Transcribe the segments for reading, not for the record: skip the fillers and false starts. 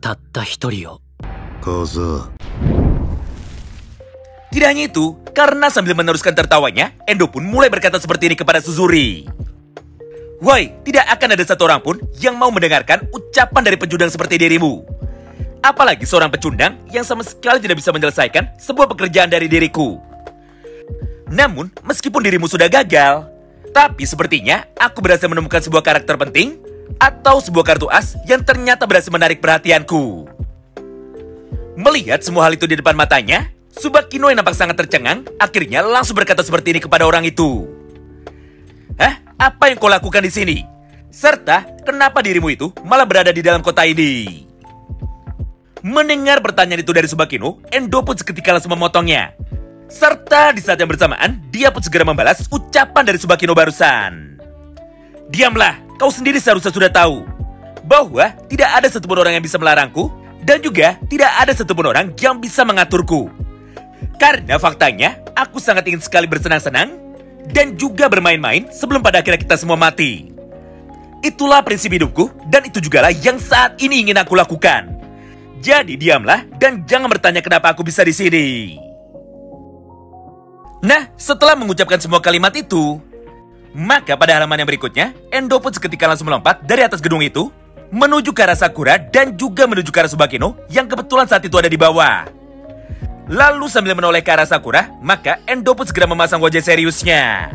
たった一人を。 Tidak hanya itu, karena sambil meneruskan tertawanya, Endo pun mulai berkata seperti ini kepada Suzuri. Woi, tidak akan ada satu orang pun yang mau mendengarkan ucapan dari pecundang seperti dirimu. Apalagi seorang pecundang yang sama sekali tidak bisa menyelesaikan sebuah pekerjaan dari diriku. Namun, meskipun dirimu sudah gagal, tapi sepertinya aku berhasil menemukan sebuah karakter penting atau sebuah kartu as yang ternyata berhasil menarik perhatianku. Melihat semua hal itu di depan matanya, Tsubakino yang nampak sangat tercengang akhirnya langsung berkata seperti ini kepada orang itu. Hah? Apa yang kau lakukan di sini? Serta, kenapa dirimu itu malah berada di dalam kota ini? Mendengar pertanyaan itu dari Tsubakino, Endo pun seketika langsung memotongnya. Serta di saat yang bersamaan, dia pun segera membalas ucapan dari Tsubakino barusan. Diamlah, kau sendiri seharusnya sudah tahu bahwa tidak ada satupun orang yang bisa melarangku, dan juga tidak ada satupun orang yang bisa mengaturku. Karena faktanya, aku sangat ingin sekali bersenang-senang dan juga bermain-main sebelum pada akhirnya kita semua mati. Itulah prinsip hidupku, dan itu jugalah yang saat ini ingin aku lakukan. Jadi diamlah dan jangan bertanya kenapa aku bisa di sini. Nah, setelah mengucapkan semua kalimat itu, maka pada halaman yang berikutnya, Endo pun seketika langsung melompat dari atas gedung itu menuju ke arah Sakura dan juga menuju ke arah Tsubakino yang kebetulan saat itu ada di bawah. Lalu sambil menoleh ke arah Sakura, maka Endo pun segera memasang wajah seriusnya.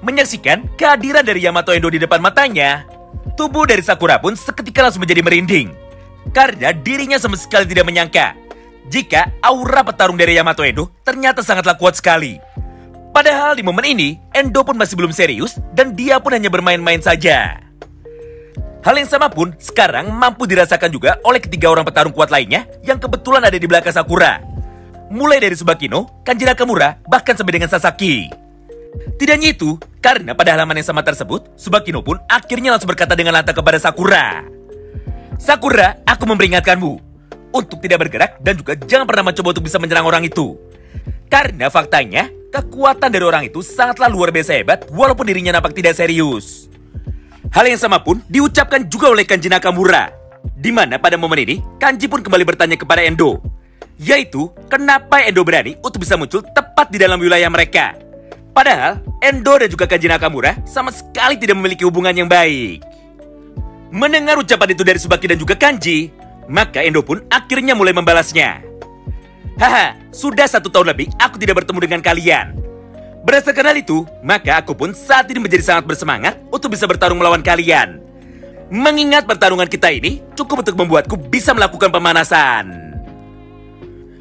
Menyaksikan kehadiran dari Yamato Endo di depan matanya, tubuh dari Sakura pun seketika langsung menjadi merinding. Karena dirinya sama sekali tidak menyangka jika aura petarung dari Yamato Endo ternyata sangatlah kuat sekali. Padahal di momen ini, Endo pun masih belum serius dan dia pun hanya bermain-main saja. Hal yang sama pun sekarang mampu dirasakan juga oleh ketiga orang petarung kuat lainnya yang kebetulan ada di belakang Sakura. Mulai dari Tsubakino, Kanji Nakamura, bahkan sampai dengan Sasaki. Tidak hanya itu, karena pada halaman yang sama tersebut, Tsubakino pun akhirnya langsung berkata dengan lantang kepada Sakura. Sakura, aku memperingatkanmu untuk tidak bergerak dan juga jangan pernah mencoba untuk bisa menyerang orang itu. Karena faktanya, kekuatan dari orang itu sangatlah luar biasa hebat walaupun dirinya nampak tidak serius. Hal yang sama pun diucapkan juga oleh Kanji Nakamura, di mana pada momen ini Kanji pun kembali bertanya kepada Endo, yaitu kenapa Endo berani untuk bisa muncul tepat di dalam wilayah mereka. Padahal Endo dan juga Kanji Nakamura sama sekali tidak memiliki hubungan yang baik. Mendengar ucapan itu dari Tsubaki dan juga Kanji, maka Endo pun akhirnya mulai membalasnya. Haha, sudah 1 tahun lebih aku tidak bertemu dengan kalian. Berdasarkan hal itu, maka aku pun saat ini menjadi sangat bersemangat untuk bisa bertarung melawan kalian. Mengingat pertarungan kita ini cukup untuk membuatku bisa melakukan pemanasan.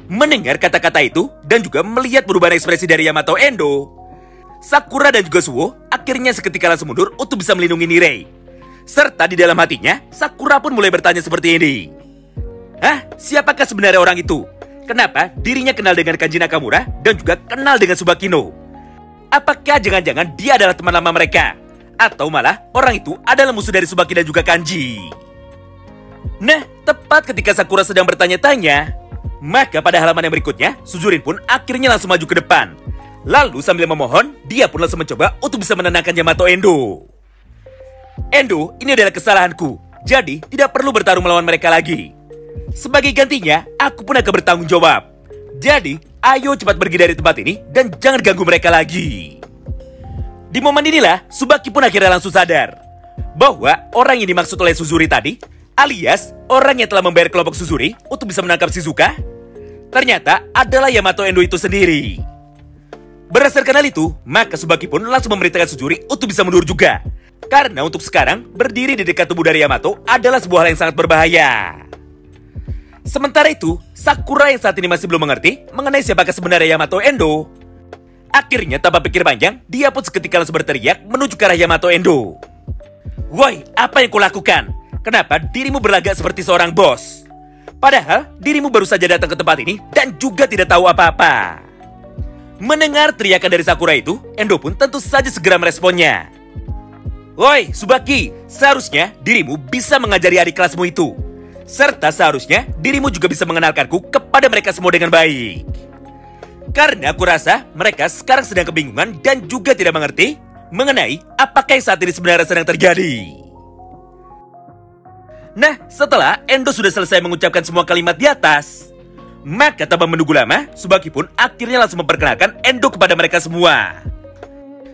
Mendengar kata-kata itu dan juga melihat perubahan ekspresi dari Yamato Endo, Sakura dan juga Suo akhirnya seketika langsung mundur untuk bisa melindungi Nirei. Serta di dalam hatinya, Sakura pun mulai bertanya seperti ini. Hah? Siapakah sebenarnya orang itu? Kenapa dirinya kenal dengan Kanji Nakamura dan juga kenal dengan Tsubakino? Apakah jangan-jangan dia adalah teman lama mereka? Atau malah orang itu adalah musuh dari Tsubaki dan juga Kanji? Nah, tepat ketika Sakura sedang bertanya-tanya, maka pada halaman yang berikutnya, Suzurin pun akhirnya langsung maju ke depan. Lalu sambil memohon, dia pun langsung mencoba untuk bisa menenangkan Yamato Endo. Endo, ini adalah kesalahanku. Jadi, tidak perlu bertarung melawan mereka lagi. Sebagai gantinya, aku pun akan bertanggung jawab. Jadi, ayo cepat pergi dari tempat ini dan jangan ganggu mereka lagi. Di momen inilah, Tsubaki pun akhirnya langsung sadar bahwa orang yang dimaksud oleh Suzuri tadi, alias orang yang telah membayar kelompok Suzuri untuk bisa menangkap Shizuka, ternyata adalah Yamato Endo itu sendiri. Berdasarkan hal itu, maka Tsubaki pun langsung memerintahkan Suzuri untuk bisa mundur juga. Karena untuk sekarang, berdiri di dekat tubuh dari Yamato adalah sebuah hal yang sangat berbahaya. Sementara itu, Sakura yang saat ini masih belum mengerti mengenai siapakah sebenarnya Yamato Endo, akhirnya tanpa pikir panjang, dia pun seketika langsung berteriak menuju ke arah Yamato Endo. Woi, apa yang kau lakukan? Kenapa dirimu berlagak seperti seorang bos? Padahal dirimu baru saja datang ke tempat ini dan juga tidak tahu apa-apa. Mendengar teriakan dari Sakura itu, Endo pun tentu saja segera meresponnya. Woi, Tsubaki, seharusnya dirimu bisa mengajari adik kelasmu itu. Serta seharusnya dirimu juga bisa mengenalkanku kepada mereka semua dengan baik. Karena aku rasa mereka sekarang sedang kebingungan dan juga tidak mengerti mengenai apakah yang saat ini sebenarnya sedang terjadi. Nah, setelah Endo sudah selesai mengucapkan semua kalimat di atas, maka tanpa menunggu lama, Tsubaki pun akhirnya langsung memperkenalkan Endo kepada mereka semua.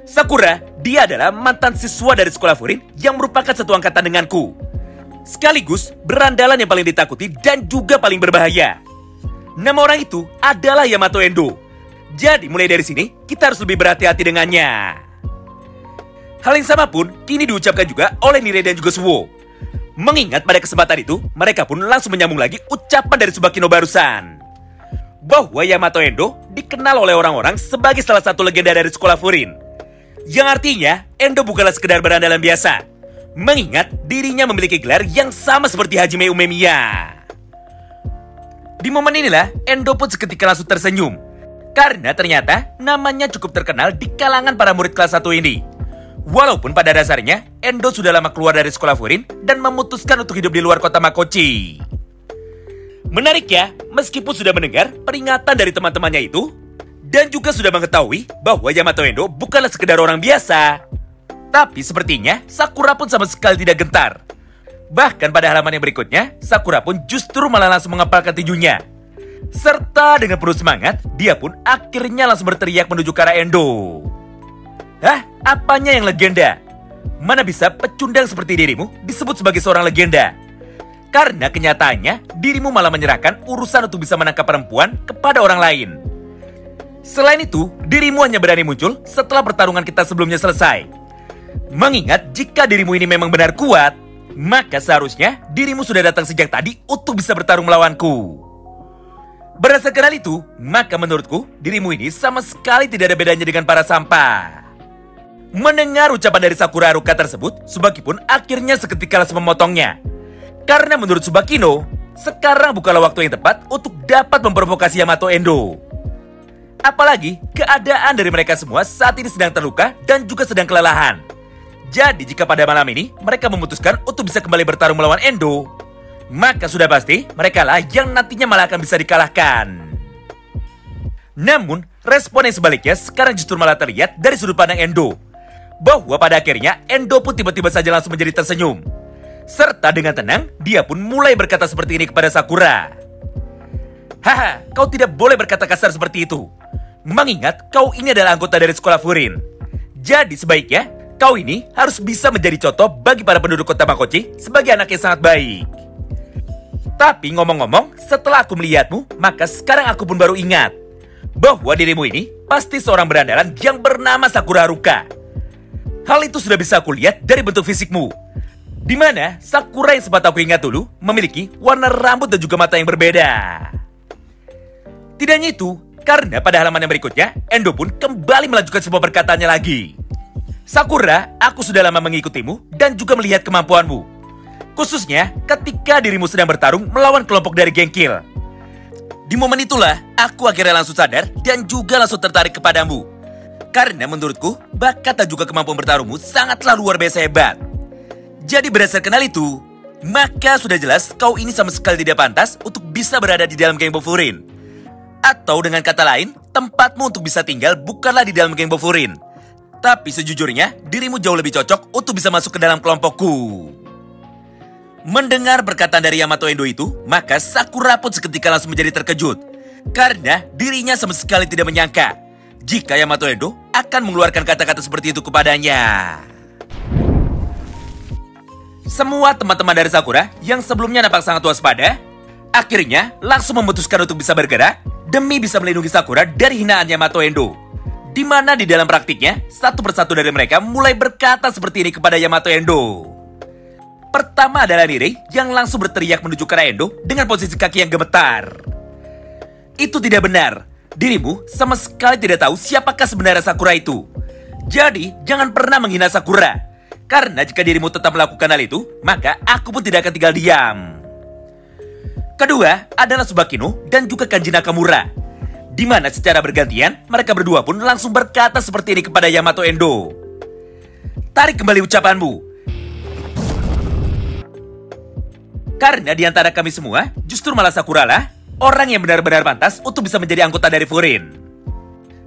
Sakura, dia adalah mantan siswa dari sekolah Furin yang merupakan satu angkatan denganku. Sekaligus berandalan yang paling ditakuti dan juga paling berbahaya. Nama orang itu adalah Yamato Endo. Jadi mulai dari sini, kita harus lebih berhati-hati dengannya. Hal yang sama pun kini diucapkan juga oleh Nire dan juga Suwo. Mengingat pada kesempatan itu, mereka pun langsung menyambung lagi ucapan dari Tsubaki no barusan. Bahwa Yamato Endo dikenal oleh orang-orang sebagai salah satu legenda dari sekolah Furin. Yang artinya, Endo bukanlah sekedar berandalan biasa. Mengingat dirinya memiliki gelar yang sama seperti Hajime Umemiya. Di momen inilah, Endo pun seketika langsung tersenyum. Karena ternyata namanya cukup terkenal di kalangan para murid kelas 1 ini. Walaupun pada dasarnya, Endo sudah lama keluar dari sekolah Furin dan memutuskan untuk hidup di luar kota Makochi. Menarik ya, meskipun sudah mendengar peringatan dari teman-temannya itu, dan juga sudah mengetahui bahwa Yamato Endo bukanlah sekedar orang biasa. Tapi sepertinya, Sakura pun sama sekali tidak gentar. Bahkan pada halaman yang berikutnya, Sakura pun justru malah langsung mengepalkan tinjunya. Serta dengan penuh semangat, dia pun akhirnya langsung berteriak menuju ke arah Endo. Hah? Apanya yang legenda? Mana bisa pecundang seperti dirimu disebut sebagai seorang legenda? Karena kenyataannya, dirimu malah menyerahkan urusan untuk bisa menangkap perempuan kepada orang lain. Selain itu, dirimu hanya berani muncul setelah pertarungan kita sebelumnya selesai. Mengingat jika dirimu ini memang benar kuat, maka seharusnya dirimu sudah datang sejak tadi untuk bisa bertarung melawanku. Berdasarkan hal itu, maka menurutku dirimu ini sama sekali tidak ada bedanya dengan para sampah. Mendengar ucapan dari Sakura Haruka tersebut, Tsubaki pun akhirnya seketika langsung memotongnya. Karena menurut Tsubaki no, sekarang bukanlah waktu yang tepat untuk dapat memprovokasi Yamato Endo. Apalagi keadaan dari mereka semua saat ini sedang terluka dan juga sedang kelelahan. Jadi jika pada malam ini mereka memutuskan untuk bisa kembali bertarung melawan Endo, maka sudah pasti mereka lah yang nantinya malah akan bisa dikalahkan. Namun, respon yang sebaliknya sekarang justru malah terlihat dari sudut pandang Endo. Bahwa pada akhirnya Endo pun tiba-tiba saja langsung menjadi tersenyum. Serta dengan tenang, dia pun mulai berkata seperti ini kepada Sakura. Haha, kau tidak boleh berkata kasar seperti itu. Mengingat kau ini adalah anggota dari sekolah Furin. Jadi sebaiknya, kau ini harus bisa menjadi contoh bagi para penduduk kota Makochi sebagai anak yang sangat baik. Tapi ngomong-ngomong, setelah aku melihatmu, maka sekarang aku pun baru ingat bahwa dirimu ini pasti seorang berandalan yang bernama Sakura Haruka. Hal itu sudah bisa aku lihat dari bentuk fisikmu, di mana Sakura yang sempat aku ingat dulu memiliki warna rambut dan juga mata yang berbeda. Tidak hanya itu, karena pada halaman yang berikutnya, Endo pun kembali melanjutkan sebuah perkataannya lagi. Sakura, aku sudah lama mengikutimu dan juga melihat kemampuanmu. Khususnya ketika dirimu sedang bertarung melawan kelompok dari geng Kill. Di momen itulah, aku akhirnya langsung sadar dan juga langsung tertarik kepadamu. Karena menurutku, bakat dan juga kemampuan bertarungmu sangatlah luar biasa hebat. Jadi berdasarkan hal itu, maka sudah jelas kau ini sama sekali tidak pantas untuk bisa berada di dalam geng Bofurin. Atau dengan kata lain, tempatmu untuk bisa tinggal bukanlah di dalam geng Bofurin. Tapi sejujurnya, dirimu jauh lebih cocok untuk bisa masuk ke dalam kelompokku. Mendengar perkataan dari Yamato Endo itu, maka Sakura pun seketika langsung menjadi terkejut. Karena dirinya sama sekali tidak menyangka jika Yamato Endo akan mengeluarkan kata-kata seperti itu kepadanya. Semua teman-teman dari Sakura yang sebelumnya nampak sangat waspada, akhirnya langsung memutuskan untuk bisa bergerak demi bisa melindungi Sakura dari hinaan Yamato Endo. Di mana di dalam praktiknya, satu persatu dari mereka mulai berkata seperti ini kepada Yamato Endo. Pertama adalah Nire yang langsung berteriak menuju ke arah Endo dengan posisi kaki yang gemetar. Itu tidak benar. Dirimu sama sekali tidak tahu siapakah sebenarnya Sakura itu. Jadi, jangan pernah menghina Sakura. Karena jika dirimu tetap melakukan hal itu, maka aku pun tidak akan tinggal diam. Kedua adalah Tsubakino dan juga Kanji Nakamura. Di mana secara bergantian, mereka berdua pun langsung berkata seperti ini kepada Yamato Endo. Tarik kembali ucapanmu. Karena di antara kami semua, justru malah Sakura lah orang yang benar-benar pantas untuk bisa menjadi anggota dari Furin.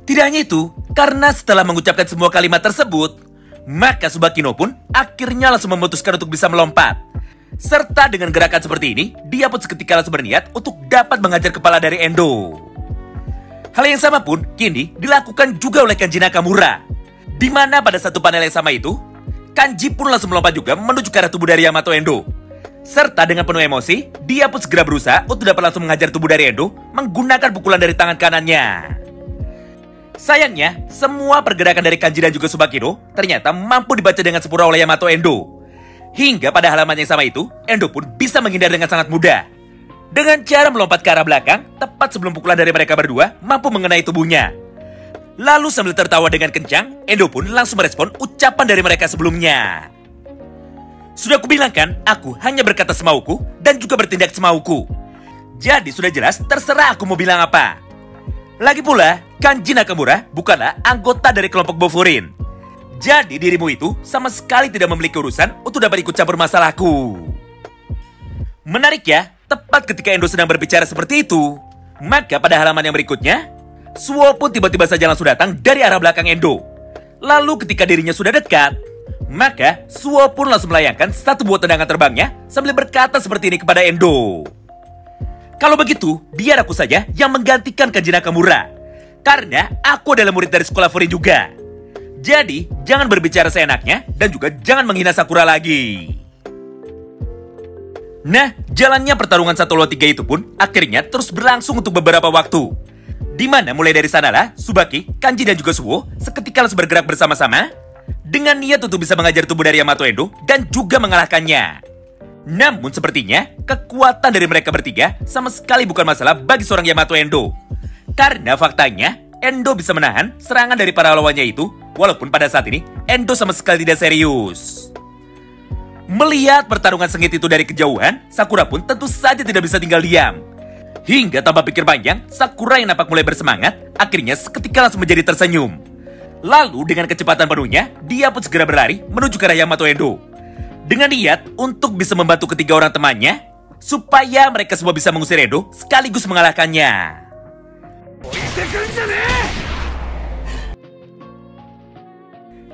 Tidak hanya itu, karena setelah mengucapkan semua kalimat tersebut, Maka Tsubakino pun akhirnya langsung memutuskan untuk bisa melompat. Serta dengan gerakan seperti ini, dia pun seketika langsung berniat untuk dapat menghajar kepala dari Endo. Hal yang sama pun kini dilakukan juga oleh Kanji Nakamura. Di mana pada satu panel yang sama itu, Kanji pun langsung melompat juga menuju ke arah tubuh dari Yamato Endo. Serta dengan penuh emosi, dia pun segera berusaha untuk dapat langsung menghajar tubuh dari Endo menggunakan pukulan dari tangan kanannya. Sayangnya, semua pergerakan dari Kanji dan juga Tsubakino ternyata mampu dibaca dengan sempurna oleh Yamato Endo. Hingga pada halaman yang sama itu, Endo pun bisa menghindar dengan sangat mudah. Dengan cara melompat ke arah belakang, tepat sebelum pukulan dari mereka berdua mampu mengenai tubuhnya. Lalu sambil tertawa dengan kencang, Endo pun langsung merespon ucapan dari mereka sebelumnya. Sudah kubilang kan, aku hanya berkata semauku dan juga bertindak semauku. Jadi sudah jelas terserah aku mau bilang apa. Lagi pula, Kanji Nakamura bukanlah anggota dari kelompok Bofurin. Jadi dirimu itu sama sekali tidak memiliki urusan untuk dapat ikut campur masalahku. Menarik ya, tepat ketika Endo sedang berbicara seperti itu, maka pada halaman yang berikutnya, Suo pun tiba-tiba saja langsung datang dari arah belakang Endo. Lalu ketika dirinya sudah dekat, maka Suo pun langsung melayangkan satu buah tendangan terbangnya sambil berkata seperti ini kepada Endo. Kalau begitu, biar aku saja yang menggantikan Kanji Nakamura. Karena aku adalah murid dari sekolah Furin juga. Jadi, jangan berbicara seenaknya dan juga jangan menghina Sakura lagi. Nah, jalannya pertarungan 1 lawan 3 itu pun akhirnya terus berlangsung untuk beberapa waktu. Di mana mulai dari sanalah, Tsubaki, Kanji dan juga Suo seketika langsung bergerak bersama-sama dengan niat untuk bisa mengajar tubuh dari Yamato Endo dan juga mengalahkannya. Namun sepertinya, kekuatan dari mereka bertiga sama sekali bukan masalah bagi seorang Yamato Endo. Karena faktanya, Endo bisa menahan serangan dari para lawannya itu, walaupun pada saat ini, Endo sama sekali tidak serius. Melihat pertarungan sengit itu dari kejauhan, Sakura pun tentu saja tidak bisa tinggal diam. Hingga tanpa pikir panjang, Sakura yang nampak mulai bersemangat, akhirnya seketika langsung menjadi tersenyum. Lalu dengan kecepatan penuhnya, dia pun segera berlari menuju ke arah Yamato Endo. Dengan niat untuk bisa membantu ketiga orang temannya, supaya mereka semua bisa mengusir Endo sekaligus mengalahkannya.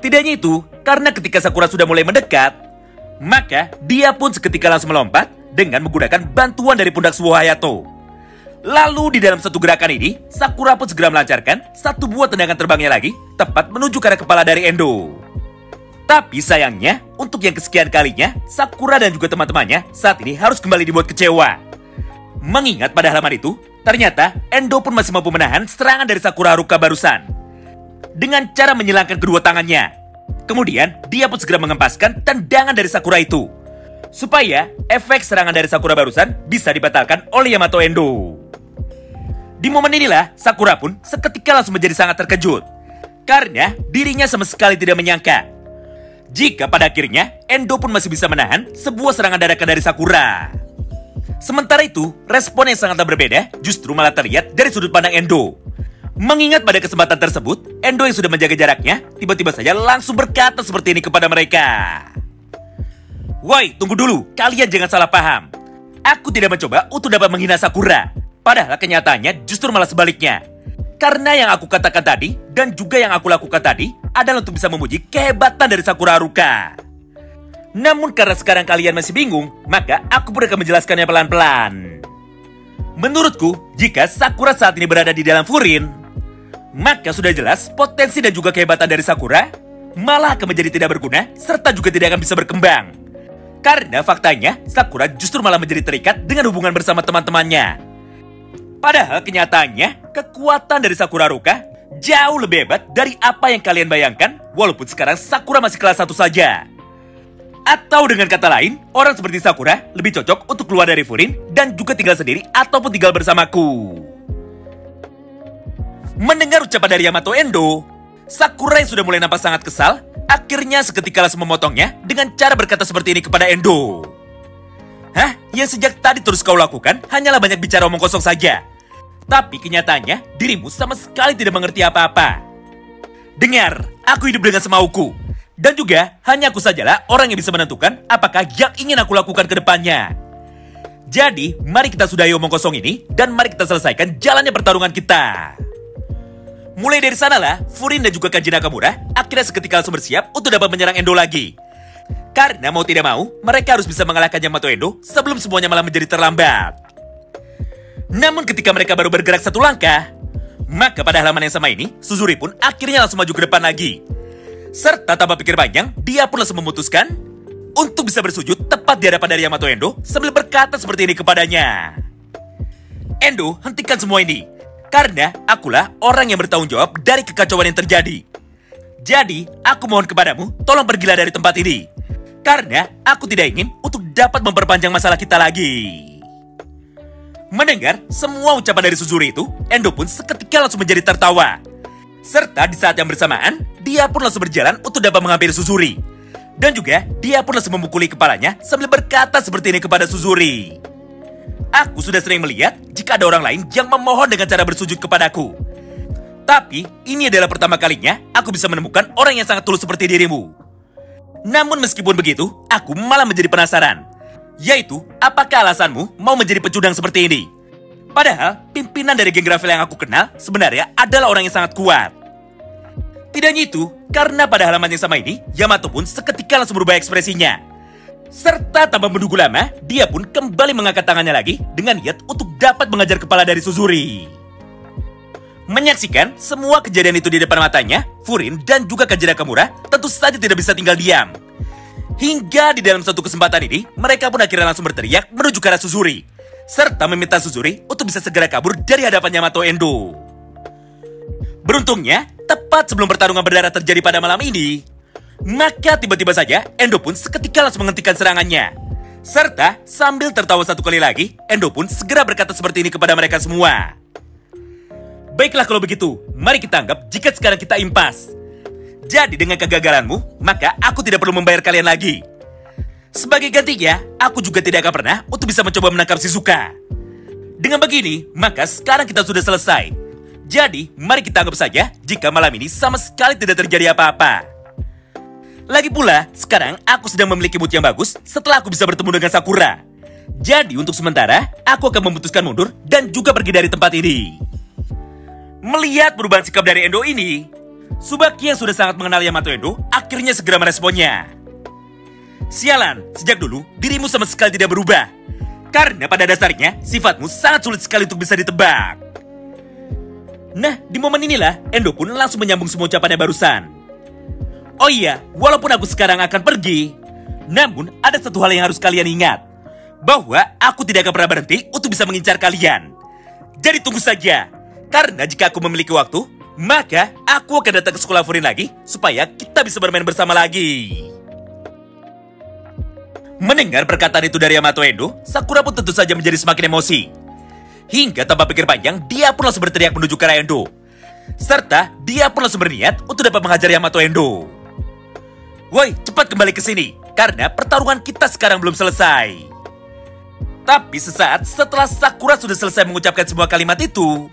Tidak hanya itu, karena ketika Sakura sudah mulai mendekat, maka dia pun seketika langsung melompat dengan menggunakan bantuan dari pundak Suo Hayato. Lalu di dalam satu gerakan ini, Sakura pun segera melancarkan satu buah tendangan terbangnya lagi, tepat menuju ke arah kepala dari Endo. Tapi sayangnya, untuk yang kesekian kalinya, Sakura dan juga teman-temannya saat ini harus kembali dibuat kecewa. Mengingat pada halaman itu, ternyata Endo pun masih mampu menahan serangan dari Sakura Haruka barusan. Dengan cara menyilangkan kedua tangannya. Kemudian, dia pun segera mengempaskan tendangan dari Sakura itu. Supaya efek serangan dari Sakura barusan bisa dibatalkan oleh Yamato Endo. Di momen inilah, Sakura pun seketika langsung menjadi sangat terkejut. Karena dirinya sama sekali tidak menyangka jika pada akhirnya Endo pun masih bisa menahan sebuah serangan dadakan dari Sakura. Sementara itu, respon yang sangatlah berbeda justru malah terlihat dari sudut pandang Endo. Mengingat pada kesempatan tersebut, Endo yang sudah menjaga jaraknya, tiba-tiba saja langsung berkata seperti ini kepada mereka. Woi, tunggu dulu, kalian jangan salah paham. Aku tidak mencoba untuk dapat menghina Sakura. Padahal kenyataannya justru malah sebaliknya. Karena yang aku katakan tadi, dan juga yang aku lakukan tadi, adalah untuk bisa memuji kehebatan dari Sakura Haruka. Namun karena sekarang kalian masih bingung, maka aku pun akan menjelaskannya pelan-pelan. Menurutku, jika Sakura saat ini berada di dalam Furin, maka sudah jelas potensi dan juga kehebatan dari Sakura malah akan menjadi tidak berguna, serta juga tidak akan bisa berkembang. Karena faktanya, Sakura justru malah menjadi terikat dengan hubungan bersama teman-temannya. Padahal kenyataannya, kekuatan dari Sakura Haruka jauh lebih hebat dari apa yang kalian bayangkan, walaupun sekarang Sakura masih kelas 1 saja. Atau dengan kata lain, orang seperti Sakura lebih cocok untuk keluar dari Furin dan juga tinggal sendiri ataupun tinggal bersamaku. Mendengar ucapan dari Yamato Endo, Sakura yang sudah mulai nampak sangat kesal, akhirnya seketika langsung memotongnya dengan cara berkata seperti ini kepada Endo. Hah? Yang sejak tadi terus kau lakukan hanyalah banyak bicara omong kosong saja. Tapi kenyataannya, dirimu sama sekali tidak mengerti apa-apa. Dengar, aku hidup dengan semauku. Dan juga, hanya aku sajalah orang yang bisa menentukan apakah yang ingin aku lakukan ke depannya. Jadi, mari kita sudahi omong kosong ini, dan mari kita selesaikan jalannya pertarungan kita. Mulai dari sanalah, Furin dan juga Kanji Nakamura akhirnya seketika langsung bersiap untuk dapat menyerang Endo lagi. Karena mau tidak mau, mereka harus bisa mengalahkan Yamato Endo sebelum semuanya malah menjadi terlambat. Namun ketika mereka baru bergerak satu langkah, maka pada halaman yang sama ini, Suzuri pun akhirnya langsung maju ke depan lagi. Serta tanpa pikir panjang, dia pun langsung memutuskan untuk bisa bersujud tepat di hadapan dari Yamato Endo sambil berkata seperti ini kepadanya. Endo, hentikan semua ini. Karena akulah orang yang bertanggung jawab dari kekacauan yang terjadi. Jadi, aku mohon kepadamu, tolong pergilah dari tempat ini. Karena aku tidak ingin untuk dapat memperpanjang masalah kita lagi. Mendengar semua ucapan dari Suzuri itu, Endo pun seketika langsung menjadi tertawa. Serta di saat yang bersamaan, dia pun langsung berjalan untuk dapat menghampiri Suzuri. Dan juga, dia pun langsung memukuli kepalanya sambil berkata seperti ini kepada Suzuri. Aku sudah sering melihat jika ada orang lain yang memohon dengan cara bersujud kepadaku. Tapi, ini adalah pertama kalinya aku bisa menemukan orang yang sangat tulus seperti dirimu. Namun meskipun begitu, aku malah menjadi penasaran. Yaitu, apakah alasanmu mau menjadi pecundang seperti ini? Padahal, pimpinan dari geng Gravel yang aku kenal sebenarnya adalah orang yang sangat kuat. Tidak hanya itu, karena pada halaman yang sama ini, Yamato pun seketika langsung berubah ekspresinya. Serta tanpa menunggu lama, dia pun kembali mengangkat tangannya lagi dengan niat untuk dapat mengajar kepala dari Suzuri. Menyaksikan semua kejadian itu di depan matanya, Furin dan juga Kanji Nakamura tentu saja tidak bisa tinggal diam. Hingga di dalam suatu kesempatan ini, mereka pun akhirnya langsung berteriak menuju ke arah Suzuri, serta meminta Suzuri untuk bisa segera kabur dari hadapan Yamato Endo. Beruntungnya, tepat sebelum pertarungan berdarah terjadi pada malam ini, maka tiba-tiba saja Endo pun seketika langsung menghentikan serangannya. Serta sambil tertawa satu kali lagi, Endo pun segera berkata seperti ini kepada mereka semua. Baiklah kalau begitu, mari kita anggap jika sekarang kita impas. Jadi dengan kegagalanmu, maka aku tidak perlu membayar kalian lagi. Sebagai gantinya, aku juga tidak akan pernah untuk bisa mencoba menangkap Shizuka. Dengan begini, maka sekarang kita sudah selesai. Jadi, mari kita anggap saja jika malam ini sama sekali tidak terjadi apa-apa. Lagi pula, sekarang aku sedang memiliki mood yang bagus setelah aku bisa bertemu dengan Sakura. Jadi untuk sementara, aku akan memutuskan mundur dan juga pergi dari tempat ini. Melihat perubahan sikap dari Endo ini, Tsubaki yang sudah sangat mengenal Yamato Endo akhirnya segera meresponnya. Sialan, sejak dulu dirimu sama sekali tidak berubah. Karena pada dasarnya, sifatmu sangat sulit sekali untuk bisa ditebak. Nah, di momen inilah, Endo pun langsung menyambung semua ucapannya barusan. Oh iya, walaupun aku sekarang akan pergi, namun ada satu hal yang harus kalian ingat. Bahwa aku tidak akan pernah berhenti untuk bisa mengincar kalian. Jadi tunggu saja. Karena jika aku memiliki waktu, maka aku akan datang ke sekolah Furin lagi, supaya kita bisa bermain bersama lagi. Mendengar perkataan itu dari Yamato Endo, Sakura pun tentu saja menjadi semakin emosi. Hingga tanpa pikir panjang, dia pun langsung berteriak menuju ke arah Endo. Serta dia pun langsung berniat untuk dapat menghajar Yamato Endo. Woi, cepat kembali ke sini, karena pertarungan kita sekarang belum selesai. Tapi sesaat setelah Sakura sudah selesai mengucapkan semua kalimat itu,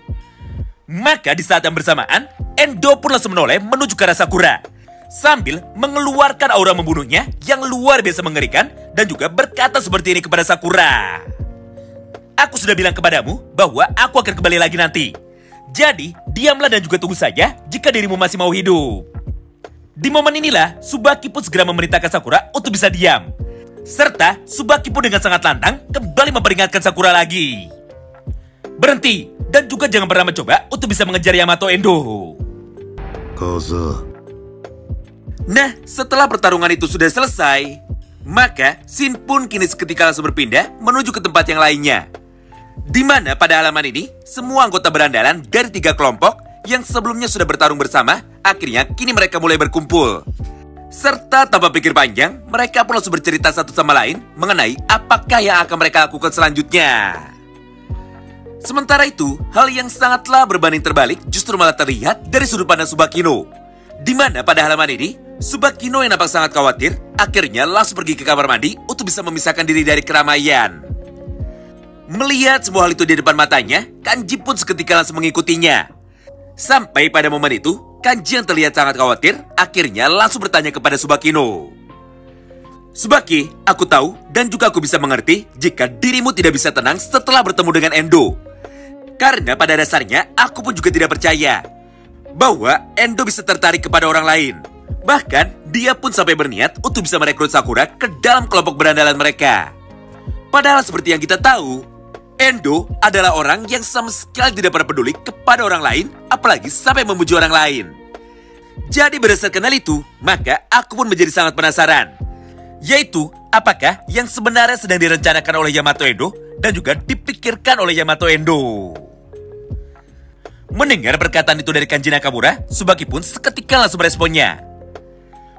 maka di saat yang bersamaan, Endo pun langsung menoleh menuju ke arah Sakura, sambil mengeluarkan aura membunuhnya yang luar biasa mengerikan dan juga berkata seperti ini kepada Sakura. Aku sudah bilang kepadamu bahwa aku akan kembali lagi nanti. Jadi, diamlah dan juga tunggu saja jika dirimu masih mau hidup. Di momen inilah, Tsubaki pun segera memerintahkan Sakura untuk bisa diam. Serta, Tsubaki pun dengan sangat lantang kembali memperingatkan Sakura lagi. Berhenti, dan juga jangan pernah mencoba untuk bisa mengejar Yamato Endo. Kozo. Nah, setelah pertarungan itu sudah selesai, maka Shin pun kini seketika langsung berpindah menuju ke tempat yang lainnya. Di mana pada halaman ini, semua anggota berandalan dari 3 kelompok yang sebelumnya sudah bertarung bersama, akhirnya kini mereka mulai berkumpul. Serta tanpa pikir panjang, mereka pun langsung bercerita satu sama lain mengenai apakah yang akan mereka lakukan selanjutnya. Sementara itu, hal yang sangatlah berbanding terbalik justru malah terlihat dari sudut pandang Tsubakino. Di mana pada halaman ini, Tsubakino yang nampak sangat khawatir, akhirnya langsung pergi ke kamar mandi untuk bisa memisahkan diri dari keramaian. Melihat semua hal itu di depan matanya, Kanji pun seketika langsung mengikutinya. Sampai pada momen itu, Kanji yang terlihat sangat khawatir, akhirnya langsung bertanya kepada Tsubakino. Tsubaki, aku tahu dan juga aku bisa mengerti jika dirimu tidak bisa tenang setelah bertemu dengan Endo. Karena pada dasarnya, aku pun juga tidak percaya bahwa Endo bisa tertarik kepada orang lain. Bahkan, dia pun sampai berniat untuk bisa merekrut Sakura ke dalam kelompok berandalan mereka. Padahal seperti yang kita tahu, Endo adalah orang yang sama sekali tidak pernah peduli kepada orang lain, apalagi sampai memuji orang lain. Jadi berdasarkan hal itu, maka aku pun menjadi sangat penasaran. Yaitu, apakah yang sebenarnya sedang direncanakan oleh Yamato Endo dan juga dipikirkan oleh Yamato Endo. Mendengar perkataan itu dari Kanji Nakamura, Tsubaki pun seketika langsung meresponnya.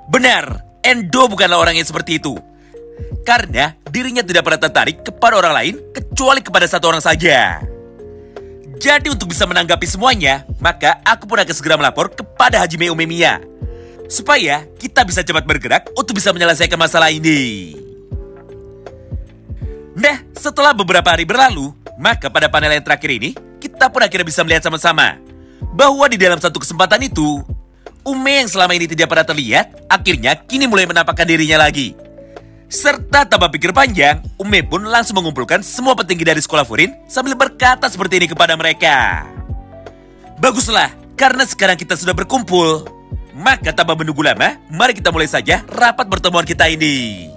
Benar, Endo bukanlah orang yang seperti itu. Karena dirinya tidak pernah tertarik kepada orang lain kecuali kepada satu orang saja. Jadi untuk bisa menanggapi semuanya, maka aku pun akan segera melapor kepada Hajime Umemiya supaya kita bisa cepat bergerak untuk bisa menyelesaikan masalah ini. Nah, setelah beberapa hari berlalu, maka pada panel yang terakhir ini, kita pun akhirnya bisa melihat sama-sama bahwa di dalam satu kesempatan itu, Ume yang selama ini tidak pernah terlihat, akhirnya kini mulai menampakkan dirinya lagi. Serta tanpa pikir panjang, Ume pun langsung mengumpulkan semua petinggi dari sekolah Furin sambil berkata seperti ini kepada mereka. Baguslah, karena sekarang kita sudah berkumpul. Maka tanpa menunggu lama, mari kita mulai saja rapat pertemuan kita ini.